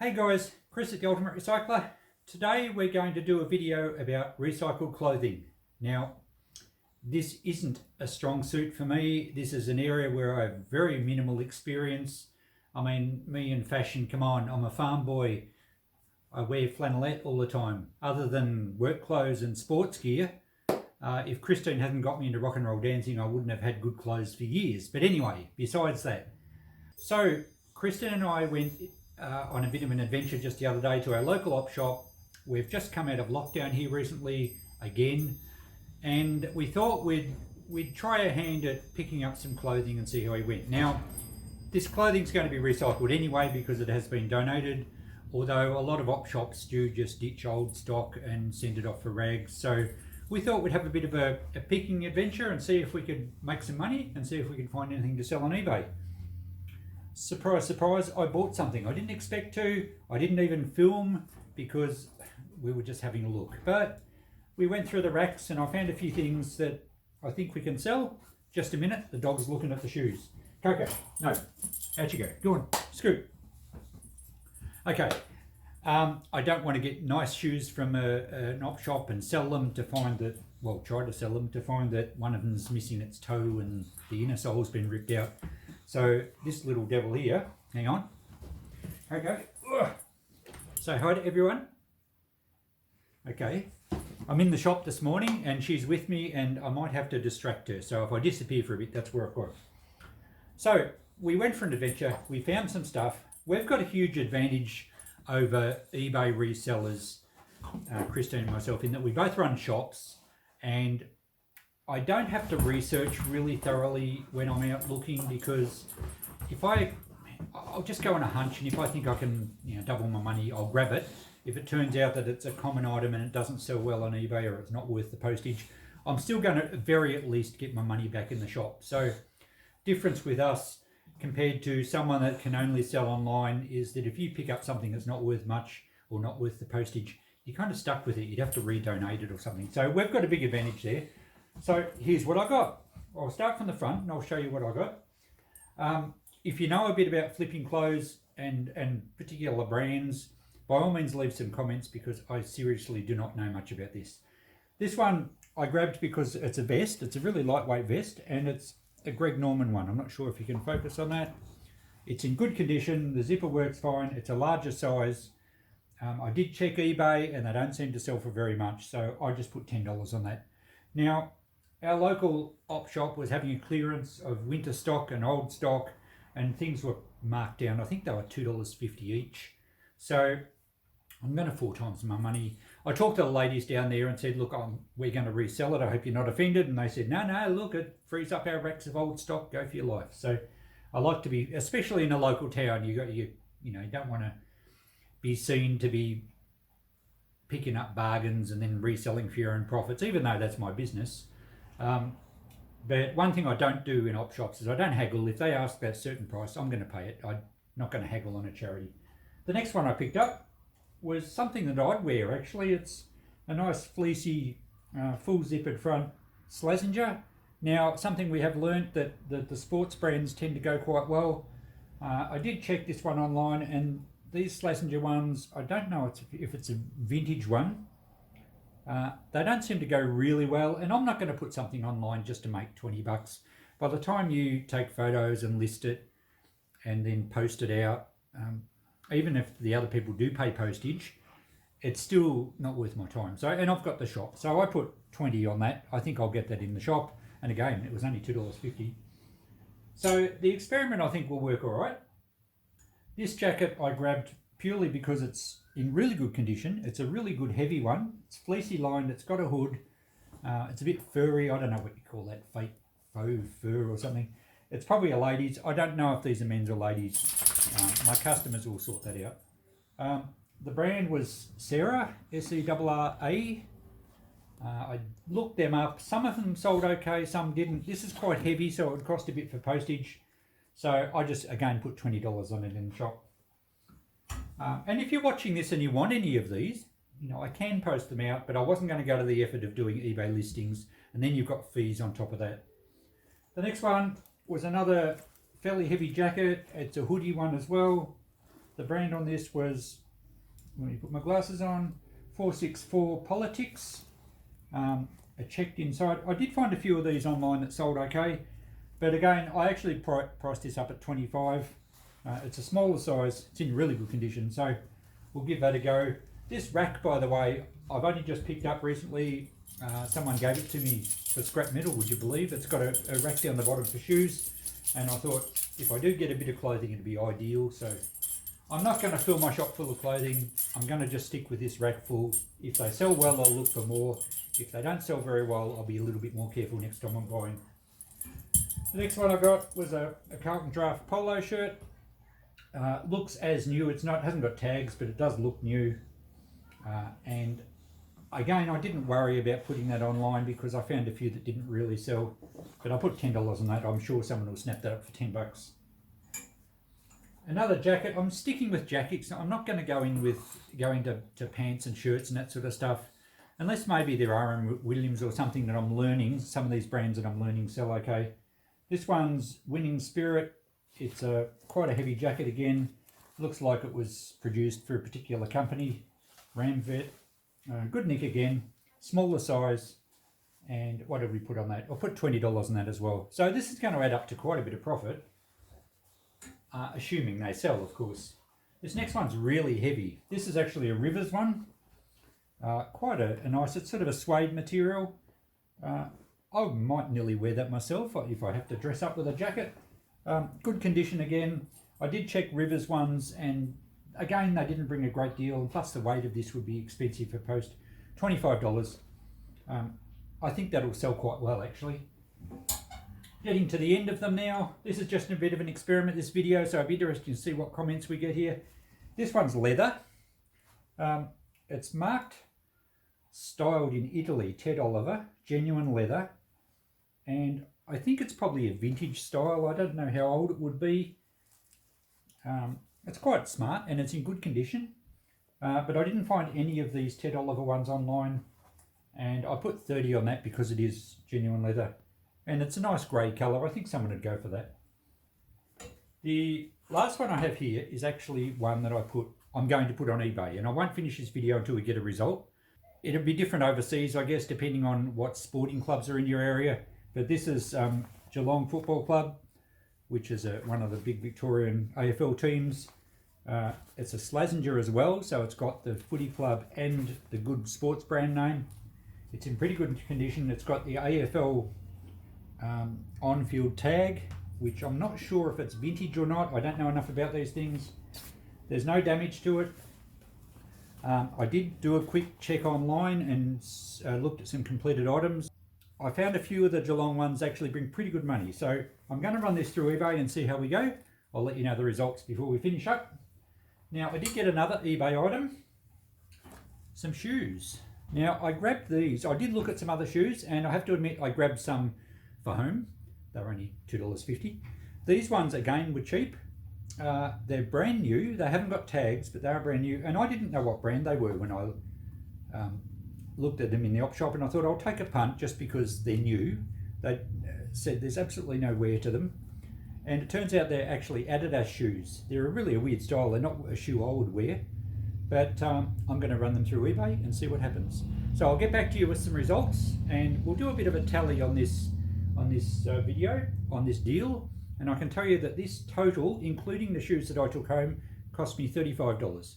Hey guys, Chris at the Ultimate Recycler. Today we're going to do a video about recycled clothing. Now, this isn't a strong suit for me. This is an area where I have very minimal experience. I mean, me in fashion, come on, I'm a farm boy. I wear flannelette all the time. Other than work clothes and sports gear, if Christine hadn't got me into rock and roll dancing, I wouldn't have had good clothes for years. But anyway, besides that. So, Christine and I went on a bit of an adventure just the other day to our local op shop. We've just come out of lockdown here recently again, and we thought we'd try a hand at picking up some clothing and see how we went. Now, this clothing's going to be recycled anyway because it has been donated, although a lot of op shops do just ditch old stock and send it off for rags. So we thought we'd have a bit of a picking adventure and see if we could make some money and see if we could find anything to sell on eBay. Surprise, surprise, I bought something. I didn't expect to. I didn't even film because we were just having a look. But we went through the racks and I found a few things that I think we can sell. Just a minute, the dog's looking at the shoes. Coco, no, out you go. Go on, scoot. Okay, I don't want to get nice shoes from an op shop and sell them to find that, well, try to sell them to find that one of them's missing its toe and the inner sole's been ripped out. So this little devil here, hang on. Okay. Say hi to everyone. Okay. I'm in the shop this morning and she's with me and I might have to distract her. So if I disappear for a bit, that's where I've got. So we went for an adventure. We found some stuff. We've got a huge advantage over eBay resellers, Christine and myself, in that we both run shops and I don't have to research really thoroughly when I'm out looking, because I'll just go on a hunch, and if I think I can, double my money, I'll grab it. If it turns out that it's a common item and it doesn't sell well on eBay or it's not worth the postage, I'm still going to at least get my money back in the shop. So difference with us compared to someone that can only sell online is that if you pick up something that's not worth much or not worth the postage, you're kind of stuck with it. You'd have to redonate it or something. So we've got a big advantage there. So here's what I got. I'll start from the front and I'll show you what I got. If you know a bit about flipping clothes and particular brands, by all means leave some comments because I seriously do not know much about this. This one I grabbed because it's a vest. It's a really lightweight vest and it's a Greg Norman one. I'm not sure if you can focus on that. It's in good condition. The zipper works fine. It's a larger size. I did check eBay and they don't seem to sell for very much. So I just put $10 on that. Now, our local op shop was having a clearance of winter stock and old stock, and things were marked down. I think they were $2.50 each. So I'm going to 4 times my money. I talked to the ladies down there and said, look, we're going to resell it. I hope you're not offended. And they said, no, look, it frees up our racks of old stock. Go for your life. So I like to be, especially in a local town, you don't want to be seen to be picking up bargains and then reselling for your own profits, even though that's my business. But one thing I don't do in op shops is I don't haggle. If they ask that certain price, I'm going to pay it. I'm not going to haggle on a charity. The next one I picked up was something that I'd wear, actually. It's a nice fleecy, full zippered front Slazenger. Now, something we have learnt that the sports brands tend to go quite well. I did check this one online, and these Slazenger ones, I don't know if it's a vintage one. They don't seem to go really well, and I'm not going to put something online just to make $20. By the time you take photos and list it and then post it out, even if the other people do pay postage, it's still not worth my time. So, and I've got the shop, so I put 20 on that. I think I'll get that in the shop, and again, it was only $2.50. So the experiment I think will work all right. This jacket I grabbed purely because it's in really good condition. It's a really good heavy one. It's fleecy lined. It's got a hood. It's a bit furry. I don't know what you call that, faux fur or something. It's probably a ladies. I don't know if these are men's or ladies. My customers will sort that out. The brand was Serra, S-E-R-R-A. I looked them up. Some of them sold okay, some didn't. This is quite heavy, so it would cost a bit for postage. So I just, again, put $20 on it in the shop. And if you're watching this and you want any of these, I can post them out, but I wasn't going to go to the effort of doing eBay listings, and then you've got fees on top of that. The next one was another fairly heavy jacket. It's a hoodie one as well. The brand on this was, let me put my glasses on, 464 Politics. I checked inside. I did find a few of these online that sold okay, but again, I actually priced this up at 25. It's a smaller size. It's in really good condition, so we'll give that a go. This rack, by the way, I've only just picked up recently. Someone gave it to me for scrap metal, would you believe? It's got a rack down the bottom for shoes, and I thought if I do get a bit of clothing, it'd be ideal. So I'm not going to fill my shop full of clothing. I'm going to just stick with this rack full. If they sell well, I'll look for more. If they don't sell very well, I'll be a little bit more careful next time I'm buying. The next one I got was a Carlton draft polo shirt. Looks as new. It hasn't got tags, but it does look new. And again, I didn't worry about putting that online because I found a few that didn't really sell. But I put $10 on that. I'm sure someone will snap that up for 10 bucks. Another jacket. I'm sticking with jackets. I'm not going to go into pants and shirts and that sort of stuff. Unless maybe there are in Williams or something that I'm learning. Some of these brands that I'm learning sell okay. This one's Winning Spirit. It's quite a heavy jacket again. Looks like it was produced for a particular company. Ramvet. Good nick again. Smaller size. And what did we put on that? I'll put $20 on that as well. So this is going to add up to quite a bit of profit. Assuming they sell, of course. This next one's really heavy. This is actually a Rivers one. Quite a nice, it's sort of a suede material. I might nearly wear that myself if I have to dress up with a jacket. Good condition again. I did check Rivers ones, and again they didn't bring a great deal, and plus the weight of this would be expensive for post. $25. I think that'll sell quite well actually. Getting to the end of them now. This is just a bit of an experiment, this video, so it'll be interesting to see what comments we get here. This one's leather. It's marked styled in Italy, Ted Oliver, genuine leather, and I think it's probably a vintage style. I don't know how old it would be. It's quite smart and it's in good condition, but I didn't find any of these Ted Oliver ones online, and I put 30 on that because it is genuine leather, and it's a nice grey colour. I think someone would go for that. The last one I have here is actually one that I'm going to put on eBay, and I won't finish this video until we get a result. It'll be different overseas, I guess, depending on what sporting clubs are in your area. But this is Geelong Football Club, which is one of the big Victorian AFL teams. It's a Slazenger as well, so it's got the footy club and the good sports brand name. It's in pretty good condition. It's got the AFL on-field tag, which I'm not sure if it's vintage or not. I don't know enough about these things. There's no damage to it. I did do a quick check online and looked at some completed items. I found a few of the Geelong ones actually bring pretty good money. So I'm going to run this through eBay and see how we go. I'll let you know the results before we finish up. Now I did get another eBay item. Some shoes. Now I grabbed these. I did look at some other shoes, and I have to admit I grabbed some for home. They were only $2.50. These ones again were cheap. They're brand new. They haven't got tags, but they are brand new, and I didn't know what brand they were when I looked at them in the op shop, and I thought I'll take a punt just because they're new. They said there's absolutely no wear to them, and it turns out they're actually Adidas shoes. They're really a weird style. They're not a shoe I would wear, but I'm going to run them through eBay and see what happens. So I'll get back to you with some results, and we'll do a bit of a tally on this video, on this deal. And I can tell you that this total, including the shoes that I took home, cost me $35.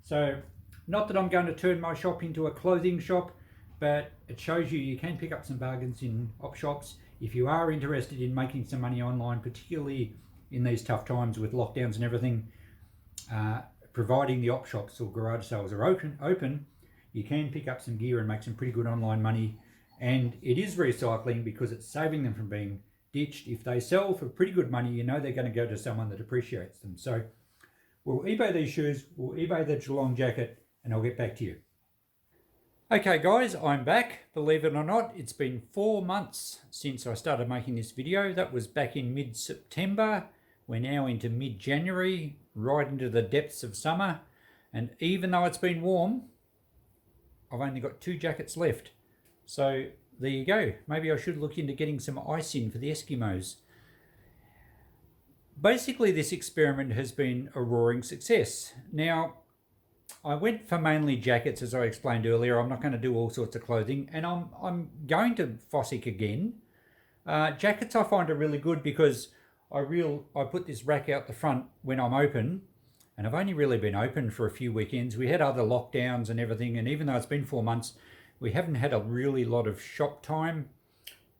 So, not that I'm going to turn my shop into a clothing shop, but it shows you can pick up some bargains in op shops if you are interested in making some money online, particularly in these tough times with lockdowns and everything. Providing the op shops or garage sales are open, you can pick up some gear and make some pretty good online money. And it is recycling because it's saving them from being ditched. If they sell for pretty good money, you know they're going to go to someone that appreciates them. So we'll eBay these shoes, we'll eBay the Geelong jacket, and I'll get back to you. Okay guys, I'm back. Believe it or not, it's been 4 months since I started making this video. That was back in mid-September. We're now into mid-January, right into the depths of summer. And even though it's been warm, I've only got 2 jackets left. So there you go. Maybe I should look into getting some ice in for the Eskimos. basically this experiment has been a roaring success. Now, I went for mainly jackets, as I explained earlier. I'm not going to do all sorts of clothing, and I'm going to Fossick again. Jackets I find are really good because I put this rack out the front when I'm open, and I've only really been open for a few weekends. We had other lockdowns and everything, and even though it's been 4 months, we haven't had a really lot of shop time,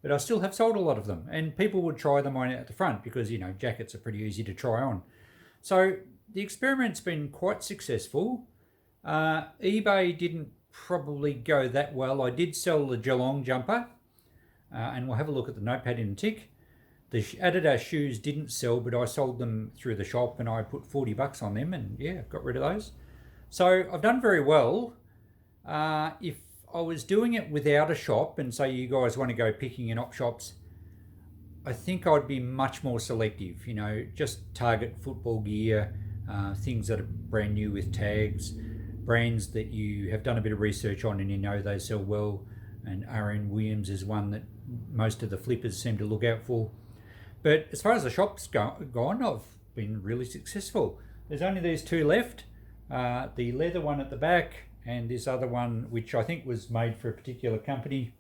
but I still have sold a lot of them, and people would try them on at the front because, you know, jackets are pretty easy to try on. So the experiment's been quite successful. eBay didn't probably go that well. I did sell the Geelong jumper, and we'll have a look at the notepad in a tick. The Adidas shoes didn't sell, but I sold them through the shop and I put 40 bucks on them, and yeah, got rid of those. So I've done very well. If I was doing it without a shop, and say you guys want to go picking in op shops, I think I'd be much more selective, you know, just target football gear, things that are brand new with tags, brands that you have done a bit of research on and you know they sell well, and R.N. Williams is one that most of the flippers seem to look out for. But as far as the shop's gone, I've been really successful. There's only these two left, the leather one at the back and this other one, which I think was made for a particular company.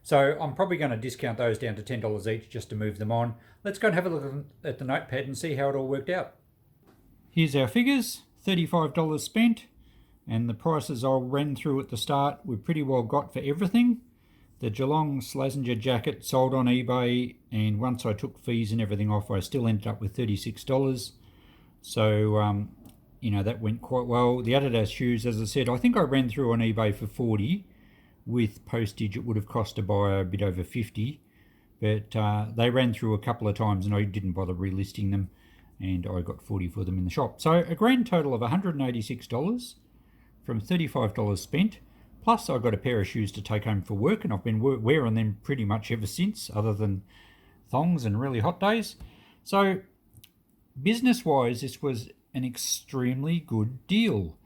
So I'm probably going to discount those down to $10 each just to move them on. Let's go and have a look at the notepad and see how it all worked out. Here's our figures, $35 spent, and the prices I ran through at the start we pretty well got for everything. The Geelong Slazenger jacket sold on eBay, and once I took fees and everything off, I still ended up with $36. So, you know, that went quite well. The Adidas shoes, as I said, I think I ran through on eBay for 40. With postage, it would have cost to buy a bit over 50. But they ran through a couple of times and I didn't bother relisting them, and I got 40 for them in the shop. So a grand total of $186 from $35 spent. Plus I got a pair of shoes to take home for work, and I've been wearing them pretty much ever since, other than thongs and really hot days. So business-wise, this was an extremely good deal.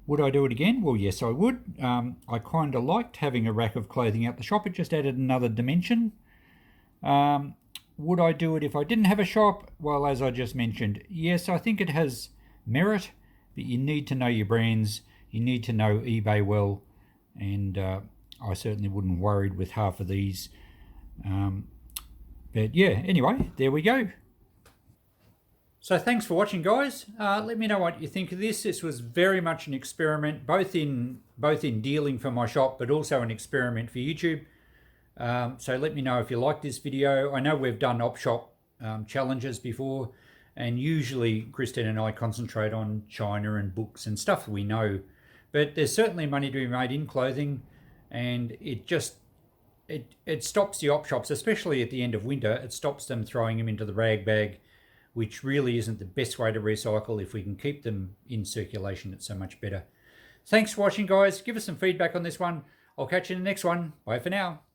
Would I do it again? Well, yes, I would. I kind of liked having a rack of clothing out the shop. It just added another dimension. Would I do it if I didn't have a shop? Well, as I just mentioned, yes, I think it has merit, but you need to know your brands. You need to know eBay well, and I certainly wouldn't worried with half of these. But yeah, anyway, there we go. So thanks for watching, guys. Let me know what you think of this. This was very much an experiment, both in dealing for my shop, but also an experiment for YouTube. So let me know if you like this video. I know we've done op shop challenges before, and usually Kristen and I concentrate on China and books and stuff we know. But there's certainly money to be made in clothing, and it stops the op shops, especially at the end of winter. It stops them throwing them into the rag bag, which really isn't the best way to recycle. If we can keep them in circulation, it's so much better. Thanks for watching, guys. Give us some feedback on this one. I'll catch you in the next one. Bye for now.